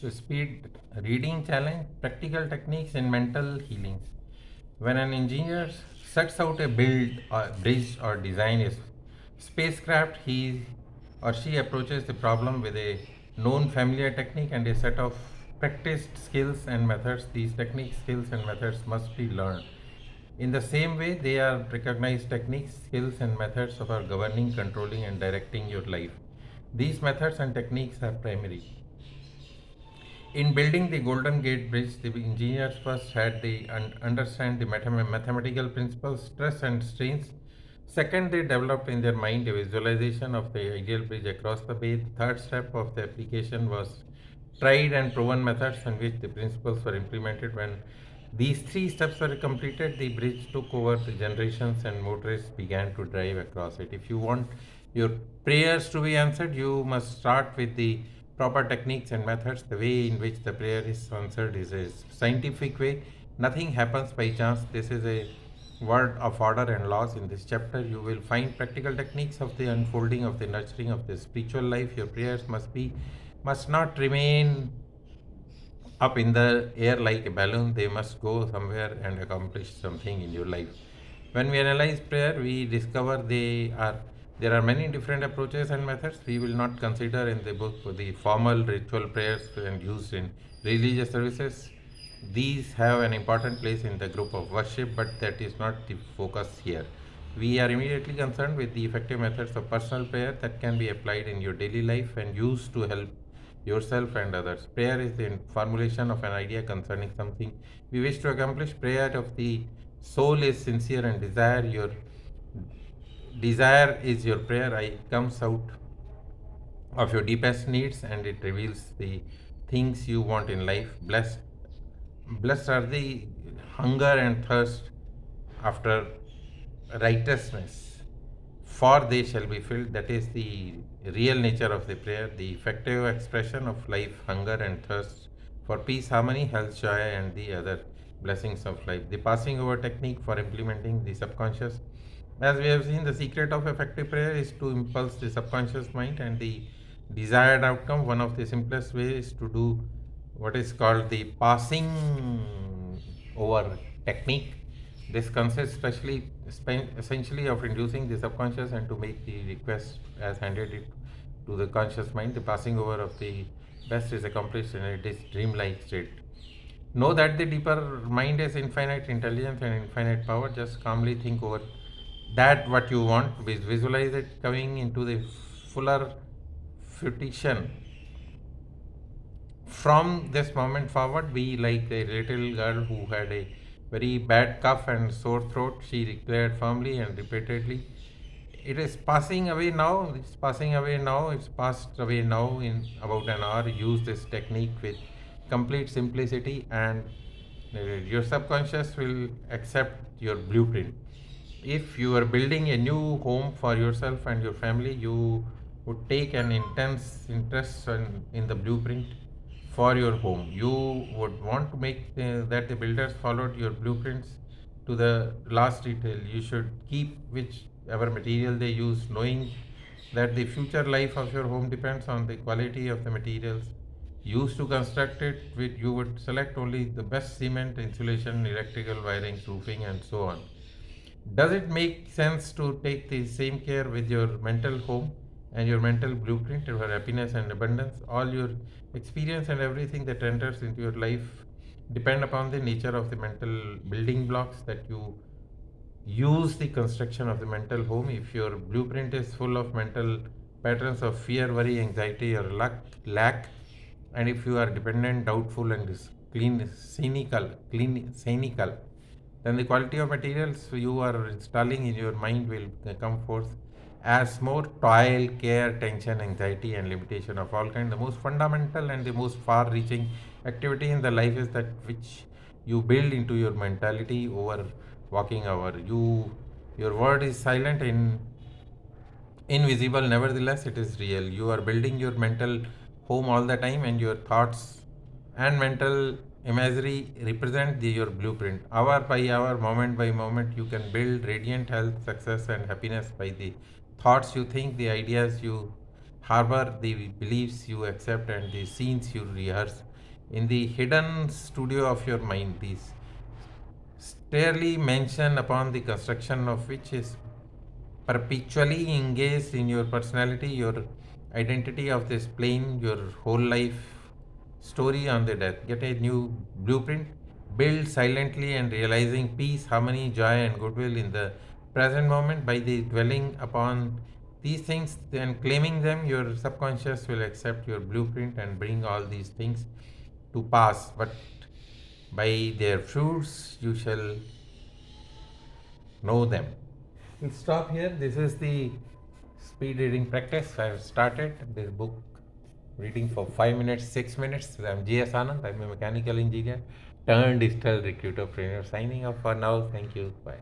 So speed reading challenge, practical techniques in mental healings. When an engineer sets out a build, or bridge, or design a spacecraft, he or she approaches the problem with a known familiar technique and a set of practiced skills and methods. These techniques, skills, and methods must be learned. In the same way, they are recognized techniques, skills, and methods for governing, controlling, and directing your life. These methods and techniques are primary. In building the Golden Gate Bridge, the engineers first had to understand the mathematical principles, stress and strains. Second, they developed in their mind a visualization of the ideal bridge across the bay. The third step of the application was tried and proven methods in which the principles were implemented. When these three steps were completed, the bridge took over the generations and motorists began to drive across it. If you want your prayers to be answered, you must start with the proper techniques and methods. The way in which the prayer is answered is a scientific way. Nothing happens by chance. This is a word of order and laws. In this chapter, you will find practical techniques of the unfolding of the nurturing of the spiritual life. Your prayers must not remain up in the air like a balloon. They must go somewhere and accomplish something in your life. When we analyze prayer, we discover there are many different approaches and methods. We will not consider in the book the formal ritual prayers and used in religious services. These have an important place in the group of worship, but that is not the focus here. We are immediately concerned with the effective methods of personal prayer that can be applied in your daily life and used to help yourself and others. Prayer is the formulation of an idea concerning something we wish to accomplish. Prayer of the soul is sincere and desire is your prayer. It comes out of your deepest needs and it reveals the things you want in life. Blessed are the hunger and thirst after righteousness, for they shall be filled. That is the real nature of the prayer, the effective expression of life, hunger and thirst for peace, harmony, health, joy, and the other blessings of life. The passing over technique for implementing the subconscious. As we have seen, the secret of effective prayer is to impulse the subconscious mind and the desired outcome. One of the simplest ways to do what is called the passing over technique. This consists essentially of inducing the subconscious and to make the request as handed it to the conscious mind. The passing over of the best is accomplished in a dreamlike state. Know that the deeper mind is infinite intelligence and infinite power. Just calmly think over that what you want. Visualize it coming into the fuller fruition. From this moment forward, be like a little girl who had a very bad cough and sore throat. She declared firmly and repeatedly, "It is passing away now, it's passing away now, it's passed away now in about an hour." Use this technique with complete simplicity, and your subconscious will accept your blueprint. If you are building a new home for yourself and your family, you would take an intense interest in the blueprint for your home. You would want to make that the builders followed your blueprints to the last detail. You should keep whichever material they use, knowing that the future life of your home depends on the quality of the materials used to construct it. You would select only the best cement, insulation, electrical wiring, roofing, and so on. Does it make sense to take the same care with your mental home and your mental blueprint for happiness and abundance? All your experience and everything that enters into your life depend upon the nature of the mental building blocks that you use the construction of the mental home. If your blueprint is full of mental patterns of fear, worry, anxiety, or lack, and if you are dependent, doubtful, and cynical, then the quality of materials you are installing in your mind will come forth as more toil, care, tension, anxiety, and limitation of all kind. The most fundamental and the most far-reaching activity in the life is that which you build into your mentality over walking hour. Your word is silent and invisible, nevertheless it is real. You are building your mental home all the time, and your thoughts and mental imagery represent your blueprint. Hour by hour, moment by moment, you can build radiant health, success, and happiness by the thoughts you think, the ideas you harbor the beliefs you accept and the scenes you rehearse in the hidden studio of your mind. These rarely mention upon the construction of which is perpetually engaged in your personality, your identity of this plane, your whole life story on the death. Get a new blueprint, build silently and realizing peace, harmony, joy, and goodwill in the present moment by the dwelling upon these things and claiming them. Your subconscious will accept your blueprint and bring all these things to pass. But by their fruits you shall know them. We'll stop here. This is the speed reading practice. I've started this book reading for 5 minutes, 6 minutes. I'm G.S. Anand. I'm a mechanical engineer turned digital recruiter trainer. Signing off for now. Thank you. Bye.